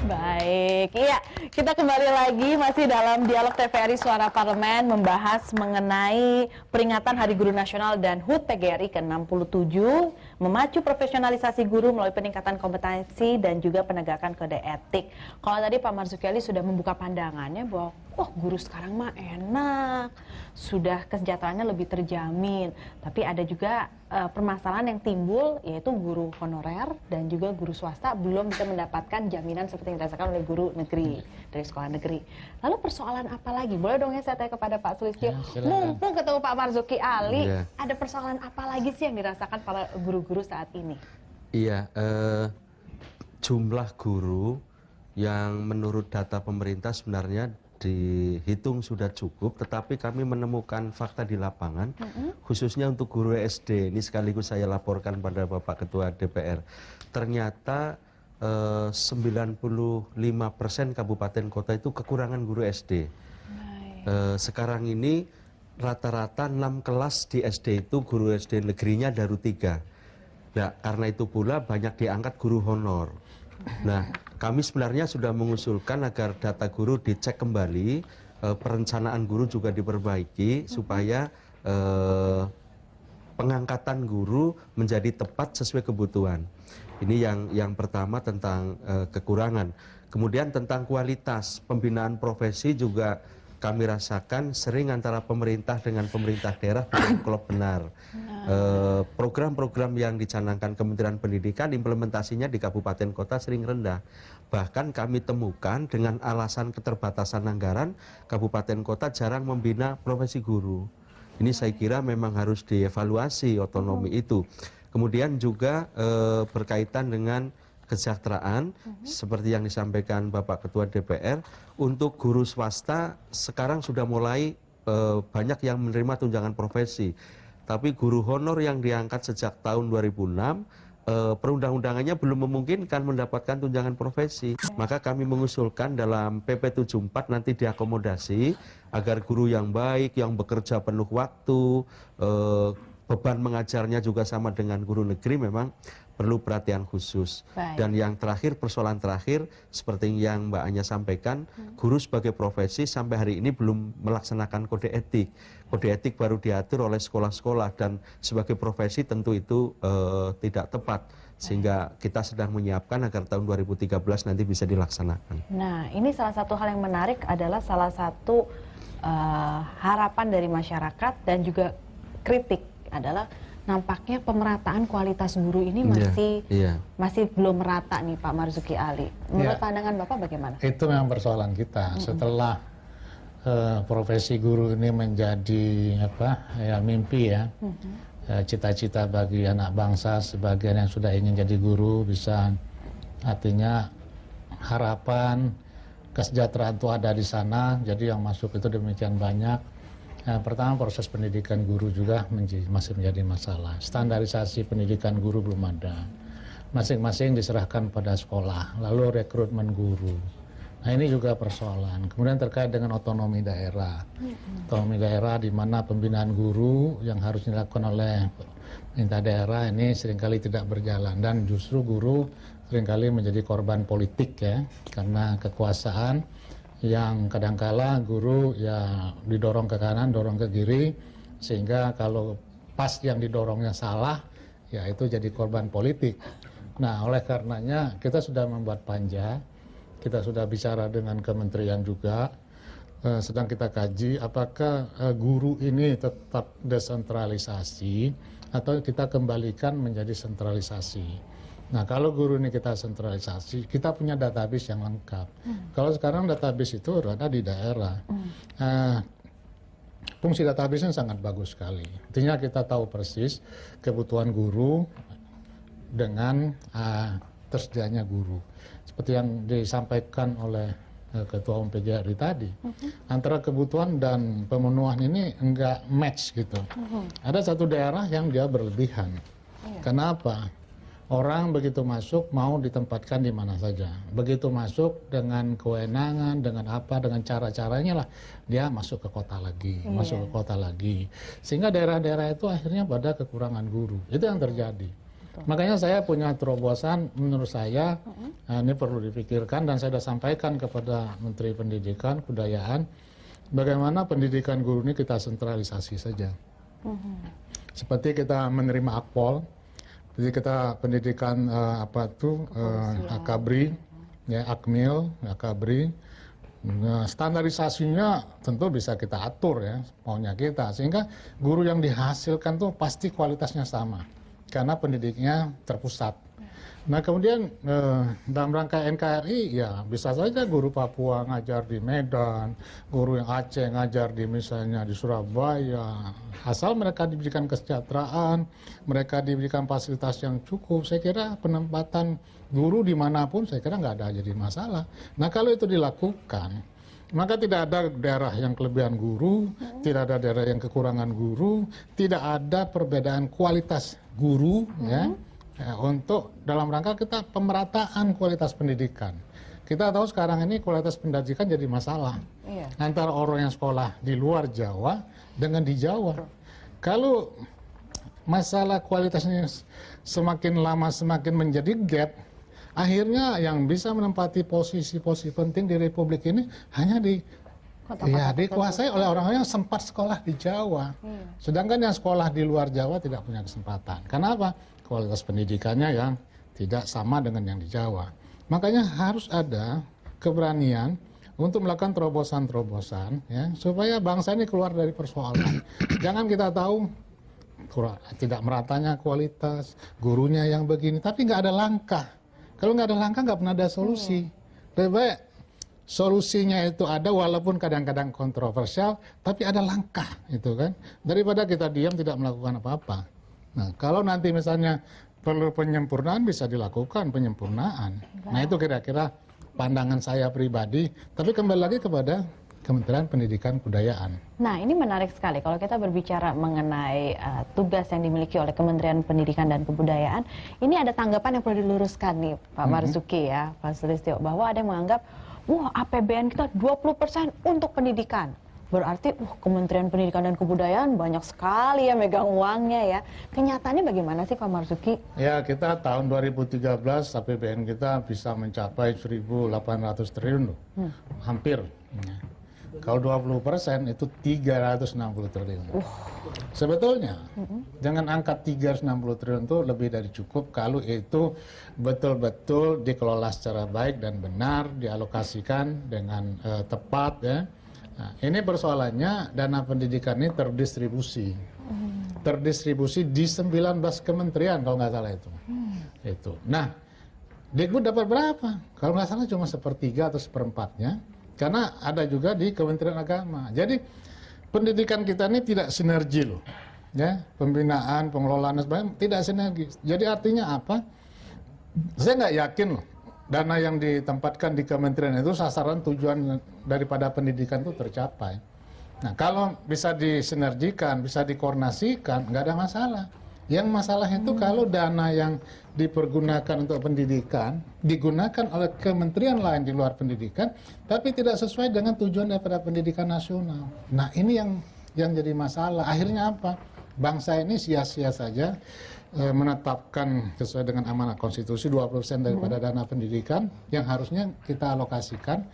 Baik, iya, kita kembali lagi masih dalam dialog TVRI Suara Parlemen membahas mengenai peringatan Hari Guru Nasional dan HUT PGRI ke-67, memacu profesionalisasi guru melalui peningkatan kompetensi dan juga penegakan kode etik. Kalau tadi Pak Marzuki Ali sudah membuka pandangannya bahwa guru sekarang mah enak, sudah kesejahteraannya lebih terjamin, tapi ada juga permasalahan yang timbul, yaitu guru honorer dan juga guru swasta belum bisa mendapatkan jaminan seperti yang dirasakan oleh guru negeri dari sekolah negeri. Lalu persoalan apa lagi? Boleh dong ya saya tanya kepada Pak Sulistyo. Mumpung ketemu Pak Marzuki Ali, ada persoalan apa lagi sih yang dirasakan para guru-guru saat ini? Iya, jumlah guru yang menurut data pemerintah sebenarnya dihitung sudah cukup, tetapi kami menemukan fakta di lapangan, khususnya untuk guru SD. Ini sekaligus saya laporkan pada Bapak Ketua DPR. Ternyata 95% kabupaten kota itu kekurangan guru SD. Sekarang ini rata-rata 6 kelas di SD itu guru SD negerinya baru 3. Nah, karena itu pula banyak diangkat guru honor. Nah, kami sebenarnya sudah mengusulkan agar data guru dicek kembali, perencanaan guru juga diperbaiki supaya pengangkatan guru menjadi tepat sesuai kebutuhan. Ini yang pertama tentang kekurangan. Kemudian tentang kualitas pembinaan profesi juga kami rasakan sering antara pemerintah dengan pemerintah daerah belum klop benar. Program-program yang dicanangkan Kementerian Pendidikan implementasinya di kabupaten kota sering rendah. Bahkan kami temukan dengan alasan keterbatasan anggaran, kabupaten kota jarang membina profesi guru. Ini saya kira memang harus dievaluasi otonomi itu. Kemudian juga berkaitan dengan kesejahteraan, seperti yang disampaikan Bapak Ketua DPR, untuk guru swasta sekarang sudah mulai banyak yang menerima tunjangan profesi. Tapi guru honor yang diangkat sejak tahun 2006, perundang-undangannya belum memungkinkan mendapatkan tunjangan profesi. Maka kami mengusulkan dalam PP 74 nanti diakomodasi agar guru yang baik, yang bekerja penuh waktu, beban mengajarnya juga sama dengan guru negeri memang perlu perhatian khusus. Dan yang terakhir, persoalan terakhir, seperti yang Mbak Anya sampaikan, guru sebagai profesi sampai hari ini belum melaksanakan kode etik. Kode etik baru diatur oleh sekolah-sekolah dan sebagai profesi tentu itu tidak tepat. Sehingga kita sedang menyiapkan agar tahun 2013 nanti bisa dilaksanakan. Nah, ini salah satu hal yang menarik adalah salah satu harapan dari masyarakat dan juga kritik adalah nampaknya pemerataan kualitas guru ini masih belum merata nih Pak Marzuki Ali. Menurut pandangan Bapak bagaimana? Itu memang persoalan kita. Setelah profesi guru ini menjadi mimpi ya, cita-cita bagi anak bangsa, sebagian yang sudah ingin jadi guru bisa, artinya harapan kesejahteraan itu ada di sana. Jadi yang masuk itu demikian banyak. Pertama, proses pendidikan guru juga masih menjadi masalah. Standarisasi pendidikan guru belum ada. Masing-masing diserahkan pada sekolah. Lalu rekrutmen guru. Nah, ini juga persoalan. Kemudian terkait dengan otonomi daerah. Otonomi daerah di mana pembinaan guru yang harus dilakukan oleh pemerintah daerah ini seringkali tidak berjalan. Dan justru guru seringkali menjadi korban politik ya. Karena kekuasaan yang kadangkala guru ya didorong ke kanan, dorong ke kiri, sehingga kalau pas yang didorongnya salah, ya itu jadi korban politik. Nah, oleh karenanya kita sudah membuat panja, kita sudah bicara dengan kementerian juga, sedang kita kaji apakah guru ini tetap desentralisasi atau kita kembalikan menjadi sentralisasi. Nah, kalau guru ini kita sentralisasi, kita punya database yang lengkap. Kalau sekarang database itu ada di daerah. Fungsi database-nya sangat bagus sekali. Artinya kita tahu persis kebutuhan guru dengan tersedianya guru. Seperti yang disampaikan oleh Ketua Umum PGRI tadi. Antara kebutuhan dan pemenuhan ini enggak match gitu. Ada satu daerah yang dia berlebihan. Kenapa? Orang begitu masuk mau ditempatkan di mana saja. Begitu masuk dengan kewenangan, dengan apa, dengan cara-caranya lah dia masuk ke kota lagi, masuk ke kota lagi. Sehingga daerah-daerah itu akhirnya pada kekurangan guru. Itu yang terjadi. Makanya saya punya terobosan, menurut saya ini perlu dipikirkan, dan saya sudah sampaikan kepada Menteri Pendidikan, Kebudayaan, bagaimana pendidikan guru ini kita sentralisasi saja. Seperti kita menerima akpol, jadi kita pendidikan akabri, ya, akmil, akabri. Nah, standarisasinya tentu bisa kita atur ya, maunya kita, sehingga guru yang dihasilkan tuh pasti kualitasnya sama karena pendidiknya terpusat. Nah kemudian dalam rangka NKRI ya bisa saja guru Papua ngajar di Medan, guru yang Aceh ngajar di misalnya di Surabaya, asal mereka diberikan kesejahteraan, mereka diberikan fasilitas yang cukup. Saya kira penempatan guru dimanapun saya kira nggak ada jadi masalah. Nah kalau itu dilakukan, maka tidak ada daerah yang kelebihan guru, tidak ada daerah yang kekurangan guru, tidak ada perbedaan kualitas guru ya. Untuk dalam rangka kita pemerataan kualitas pendidikan. Kita tahu sekarang ini kualitas pendidikan jadi masalah antara orang yang sekolah di luar Jawa dengan di Jawa. Kalau masalah kualitasnya semakin lama semakin menjadi gap, akhirnya yang bisa menempati posisi-posisi penting di Republik ini hanya dikuasai oleh orang-orang yang sempat sekolah di Jawa. Sedangkan yang sekolah di luar Jawa tidak punya kesempatan. Kenapa? Kualitas pendidikannya yang tidak sama dengan yang di Jawa. Makanya harus ada keberanian untuk melakukan terobosan-terobosan ya, supaya bangsa ini keluar dari persoalan. Jangan kita tahu tidak meratanya kualitas, gurunya yang begini, tapi nggak ada langkah. Kalau nggak ada langkah nggak pernah ada solusi. Lebih baik solusinya itu ada walaupun kadang-kadang kontroversial, tapi ada langkah itu kan. Daripada kita diam tidak melakukan apa-apa. Nah, kalau nanti misalnya perlu penyempurnaan bisa dilakukan penyempurnaan. Nah, itu kira-kira pandangan saya pribadi. Tapi kembali lagi kepada Kementerian Pendidikan Kebudayaan. Nah, ini menarik sekali kalau kita berbicara mengenai tugas yang dimiliki oleh Kementerian Pendidikan dan Kebudayaan. Ini ada tanggapan yang perlu diluruskan nih, Pak Marzuki ya, Pak Sulistyo, bahwa ada yang menganggap, wah APBN kita 20% untuk pendidikan. Berarti Kementerian Pendidikan dan Kebudayaan banyak sekali ya megang uangnya ya. Kenyataannya bagaimana sih Pak Marzuki? Ya, kita tahun 2013 APBN kita bisa mencapai 1.800 triliun loh. Hampir. Kalau 20% itu 360 triliun. Sebetulnya dengan angka 360 triliun itu lebih dari cukup kalau itu betul-betul dikelola secara baik dan benar, dialokasikan dengan tepat ya. Nah, ini persoalannya dana pendidikan ini terdistribusi. Terdistribusi di 19 kementerian kalau nggak salah itu. Itu. Nah, Dikbud dapat berapa? Kalau nggak salah cuma sepertiga atau seperempatnya. Karena ada juga di Kementerian Agama. Jadi pendidikan kita ini tidak sinergi loh. Ya, pembinaan, pengelolaan dan sebagainya tidak sinergi. Jadi artinya apa? Saya nggak yakin loh. Dana yang ditempatkan di kementerian itu sasaran tujuan daripada pendidikan itu tercapai. Nah, kalau bisa disinergikan, bisa dikoordinasikan, nggak ada masalah. Yang masalah itu kalau dana yang dipergunakan untuk pendidikan digunakan oleh kementerian lain di luar pendidikan, tapi tidak sesuai dengan tujuan daripada pendidikan nasional. Nah, ini yang jadi masalah. Akhirnya apa? Bangsa ini sia-sia saja menetapkan sesuai dengan amanat konstitusi 20% daripada dana pendidikan yang harusnya kita alokasikan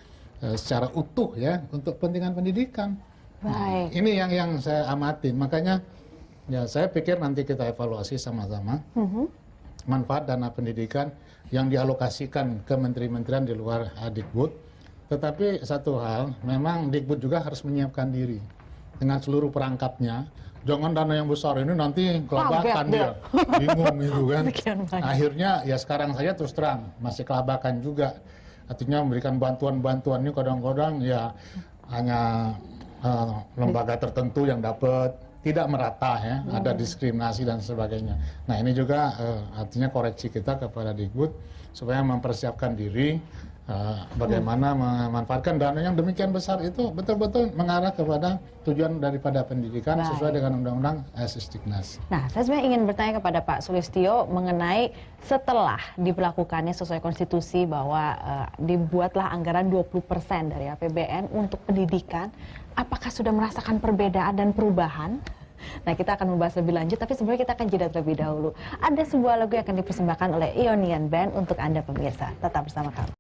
secara utuh ya untuk kepentingan pendidikan. Baik. Ini yang saya amati. Makanya ya saya pikir nanti kita evaluasi sama-sama manfaat dana pendidikan yang dialokasikan ke menteri-menterian di luar Dikbud. Tetapi satu hal, memang Dikbud juga harus menyiapkan diri dengan seluruh perangkatnya. Jangan dana yang besar ini nanti kelabakan dia, bingung itu kan. Akhirnya ya sekarang saja terus terang masih kelabakan juga. Artinya memberikan bantuan-bantuan ini kadang-kadang ya hanya lembaga tertentu yang dapat, tidak merata ya, ada diskriminasi dan sebagainya. Nah ini juga artinya koreksi kita kepada Dikbud supaya mempersiapkan diri bagaimana memanfaatkan dana yang demikian besar itu betul-betul mengarah kepada tujuan daripada pendidikan sesuai dengan Undang-Undang Sisdiknas. Nah, saya sebenarnya ingin bertanya kepada Pak Sulistyo mengenai setelah diberlakukannya sesuai konstitusi bahwa dibuatlah anggaran 20% dari APBN untuk pendidikan, apakah sudah merasakan perbedaan dan perubahan? Nah, kita akan membahas lebih lanjut, tapi sebelumnya kita akan jeda terlebih dahulu. Ada sebuah lagu yang akan dipersembahkan oleh Ionian Band untuk Anda pemirsa. Tetap bersama kami.